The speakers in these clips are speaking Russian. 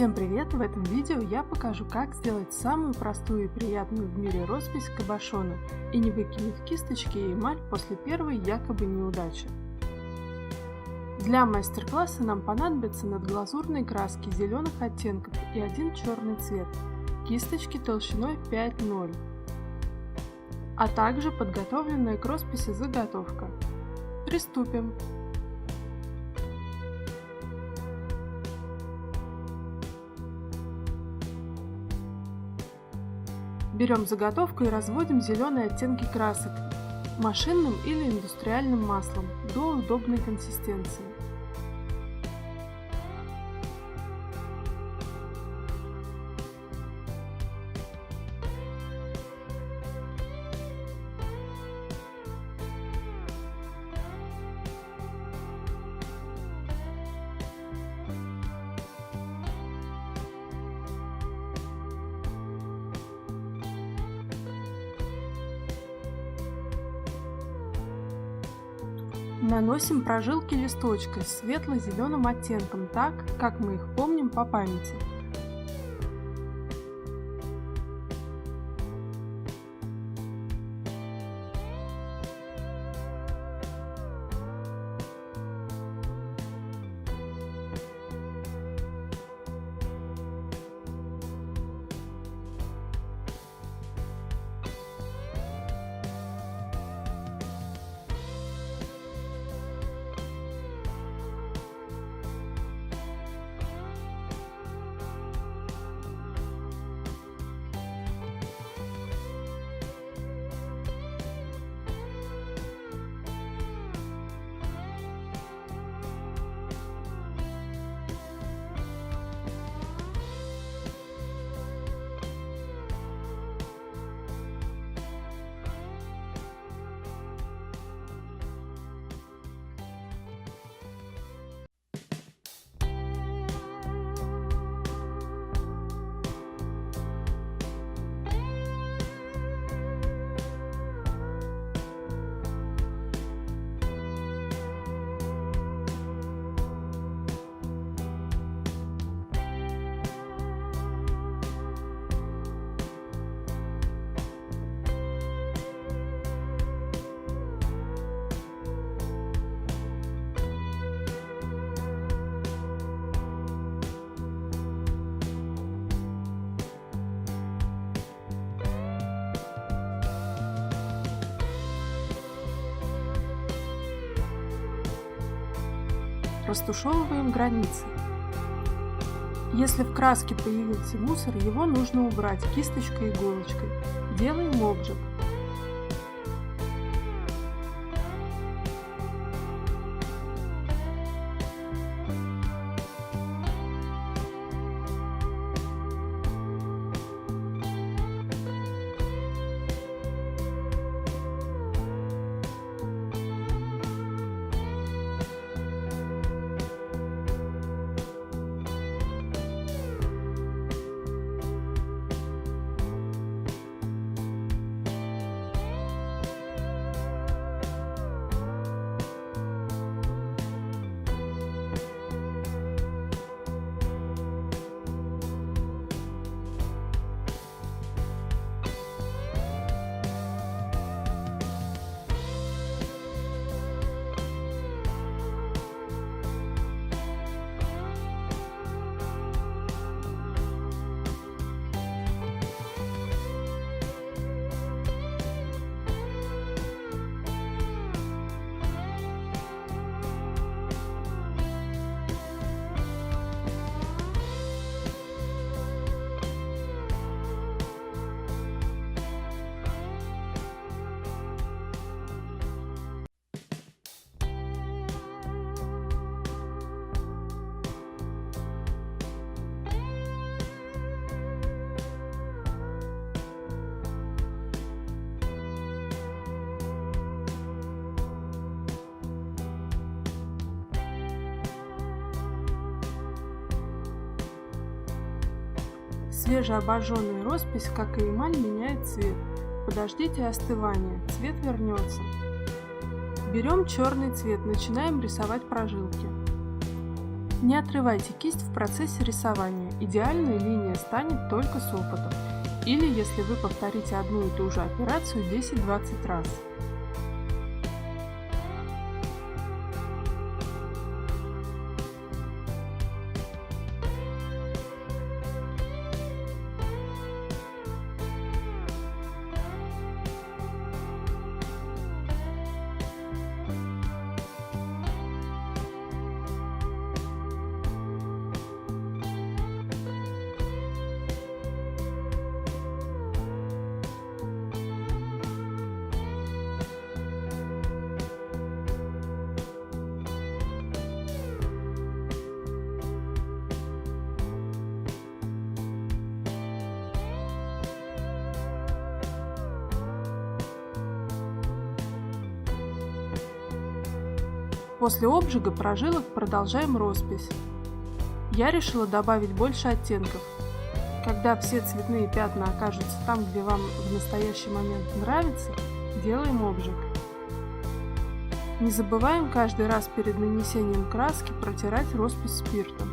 Всем привет! В этом видео я покажу, как сделать самую простую и приятную в мире роспись кабошона и не выкинуть кисточки и эмаль после первой якобы неудачи. Для мастер-класса нам понадобятся надглазурные краски зеленых оттенков и один черный цвет, кисточки толщиной 5,0, а также подготовленная к росписи заготовка. Приступим! Берем заготовку и разводим зеленые оттенки красок машинным или индустриальным маслом до удобной консистенции. Наносим прожилки листочкой с светло-зеленым оттенком, так, как мы их помним по памяти. Растушевываем границы. Если в краске появился мусор, его нужно убрать кисточкой и иголочкой. Делаем обжиг. Свежеобожженная роспись, как и эмаль, меняет цвет. Подождите остывания, цвет вернется. Берем черный цвет, начинаем рисовать прожилки. Не отрывайте кисть в процессе рисования Идеальная линия станет только с опытом, или если вы повторите одну и ту же операцию 10-20 раз. После обжига прожилок продолжаем роспись. Я решила добавить больше оттенков. Когда все цветные пятна окажутся там, где вам в настоящий момент нравится, делаем обжиг. Не забываем каждый раз перед нанесением краски протирать роспись спиртом.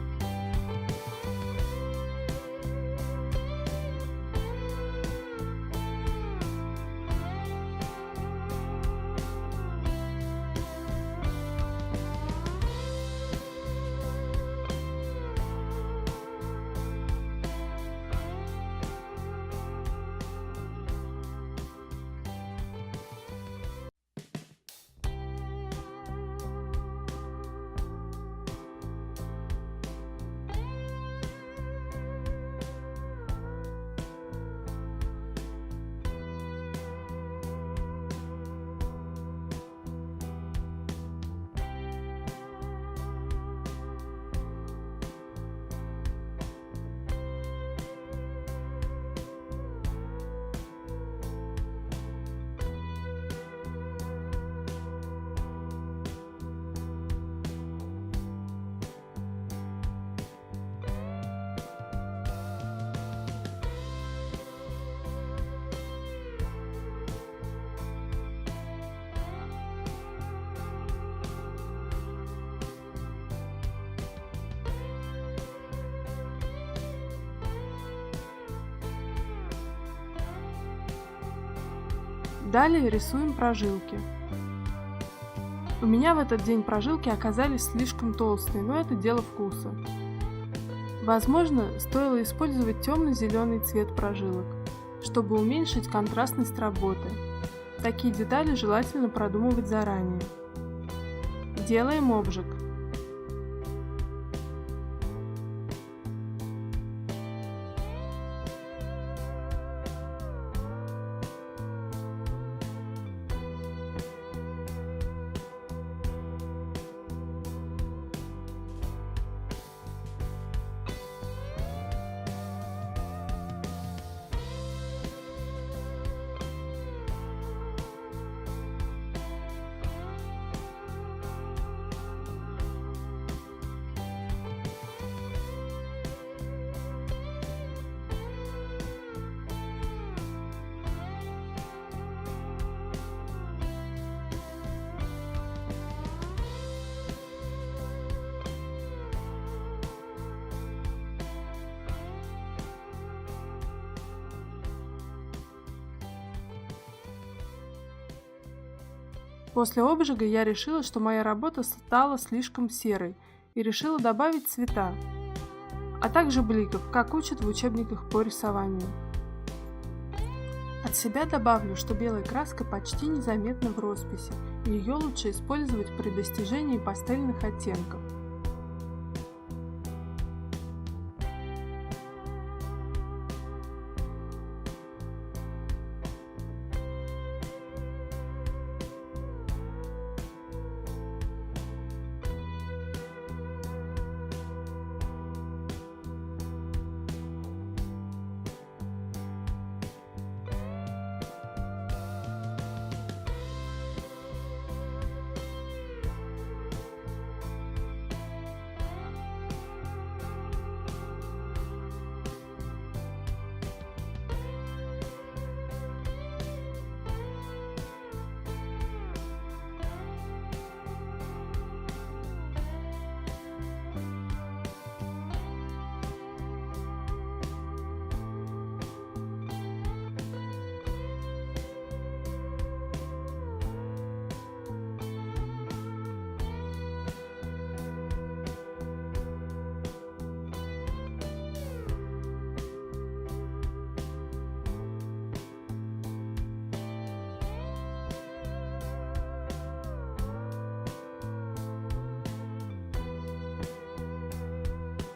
Далее рисуем прожилки. У меня в этот день прожилки оказались слишком толстые, но это дело вкуса. Возможно, стоило использовать темно-зеленый цвет прожилок, чтобы уменьшить контрастность работы. Такие детали желательно продумывать заранее. Делаем обжиг. После обжига я решила, что моя работа стала слишком серой и решила добавить цвета, а также бликов, как учат в учебниках по рисованию. От себя добавлю, что белая краска почти незаметна в росписи, и ее лучше использовать при достижении пастельных оттенков.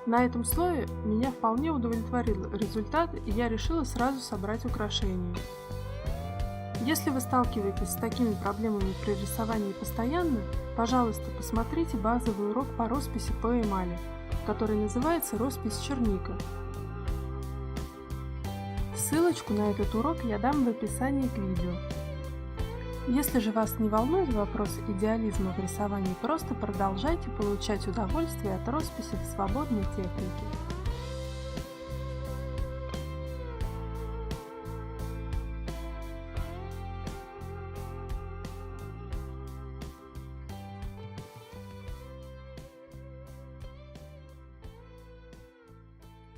На этом слое меня вполне удовлетворил результат, и я решила сразу собрать украшения. Если вы сталкиваетесь с такими проблемами при рисовании постоянно, пожалуйста, посмотрите базовый урок по росписи по эмали, который называется «Роспись черника». Ссылочку на этот урок я дам в описании к видео. Если же вас не волнует вопрос идеализма в рисовании, просто продолжайте получать удовольствие от росписи в свободной технике.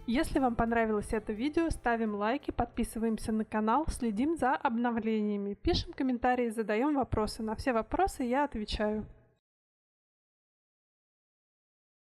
Если вам понравилось это видео, ставим лайки, подписываемся на канал, следим за обновлениями, пишем комментарии, задаем вопросы. На все вопросы я отвечаю.